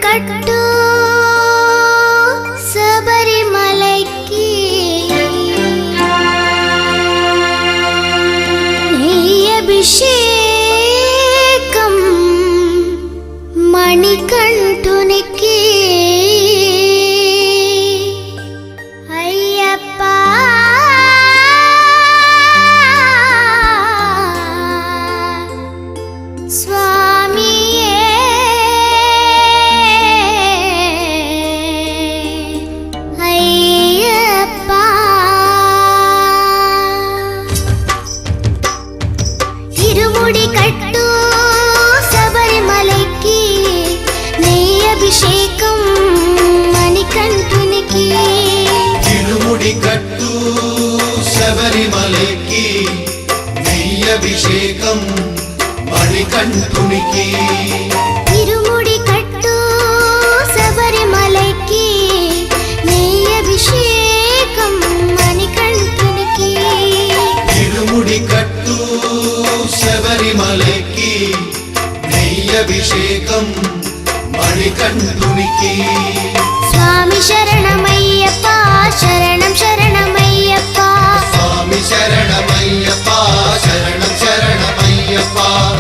కట్టు శబరిమలకి అభిషేకం మణికంఠునికి అయ్యప్ప స్వామియే అయ్యప్ప ఇరుముడి కట్టు శబరిమలకి నెయ్యి అభిషేకం మణికంఠునికి ఇరుముడి కట్టు శబరిమలకి నెయ్యి అభిషేకం మణికంఠునికి ఇరుముడి కట్టు శబరిమలకి నెయ్యి అభిషేకం మణికంఠునికి ఇరుముడి కట్టు శబరిమలకి నెయ్యి అభిషేకం మణికంఠునికి స్వామి శరణమయ్యప్ప శరణం శరణమయ్యప్ప స్వామి శరణమయ్యప్ప శరణం శరణమయ్యప్ప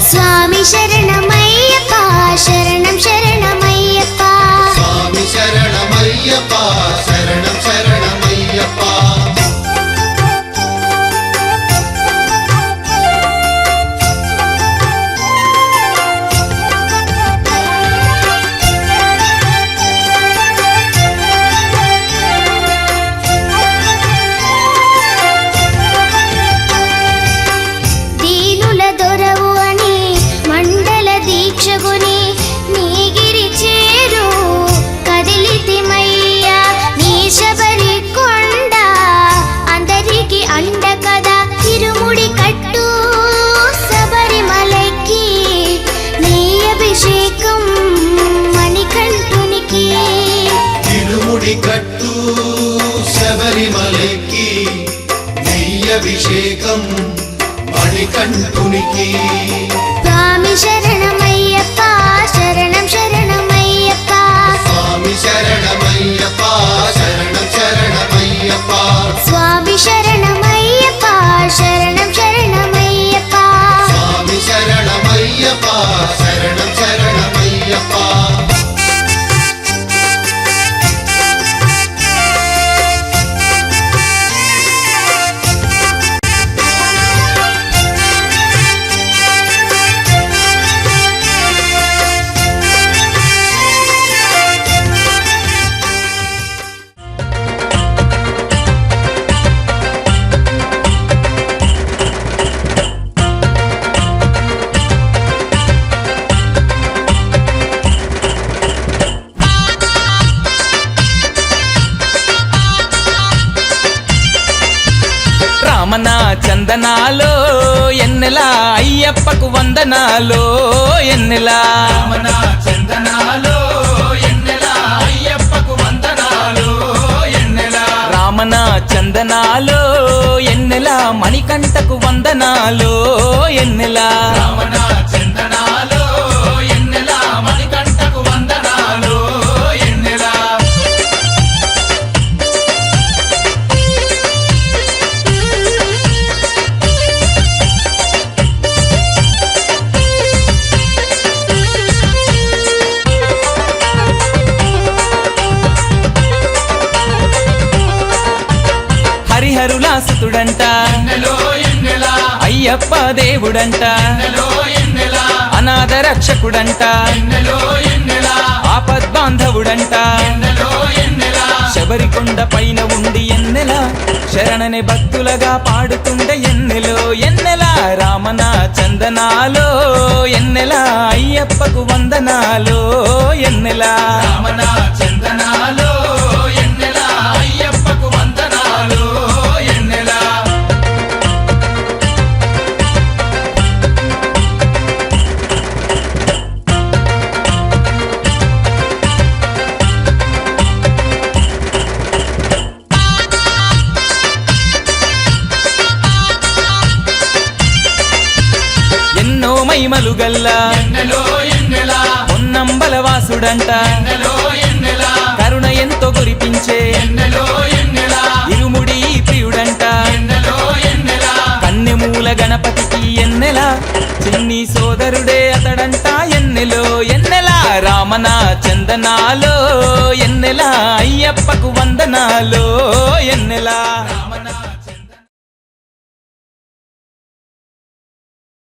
స్వామి శరణమయ్యప్ప శరణం శరణమయ్యప్ప స్వామి శరణమయ్యప్ప శరణం శరణమయ్యప్ప దీనుల దొరవు అని మండల దీక్షగుని నీగిరి చేరు కదిలితిమయ్యా నీ శబరి కొండ అందరికి అండ కదా ఇరుముడి కట్టు శబరిమలకి నీ అభిషేకం మణికంఠునికి ఇరుముడి కట్టు శబరిమలకి నెయ్యి అభిషేకం మణికంఠునికి స్వామి శరణమయ్యప్ప శరణం శరణమయ్యప్ప స్వామి శరణమయ్యప్ప శరణం శరణమయ్యప్ప స్వామి శరణమయ్యప్ప శరణం శరణమయ్యప్ప స్వామి శరణమయ్యప్ప శరణం శరణమయ్యప్ప రామన చందనాలో ఎన్నెలా అయ్యప్పకు వందనాలో ఎన్నెలా రామన చందనాలో ఎన్నెలా అయ్యప్పకు వందనాలో ఎన్నెలా రామన చందనాలో ఎన్నెలా మణికంఠకు వందనాలో ఎన్నెలా రామన చందనాలో ఎన్నెలా మణికంఠకు వందనాలో ఎన్నెలా హరిహరులాసుతుడంట అయ్యప్ప దేవుడంట అనాథ రక్షకుడంట ఆపద్బాంధవుడంట శబరికొండ పైన ఉండి ఎన్నెలా శరణని భక్తులగా పాడుతుండే ఎన్నెలో ఎన్నెలా రామన చందనాలో ఎన్నెలా అయ్యప్పకు వందనాలో ఎన్నెలా రామన చందనాలో ఎన్నెలా అయ్యప్పకు వందనాలో ఎన్నెలా మహిమలు గల్లా పొన్నంబల వాసు ప్రియుడంట కరుణ ఎంతో కురిపించే ఇరుముడి ప్రియుడంట కన్నెమూల గణపతికి ఎన్నెల చిన్ని సోదరుడే అతడంట ఎన్నెలో ఎన్నెల రామన చందనాలో ఎన్నెల అయ్యప్పకు వందనాలో ఎన్నెల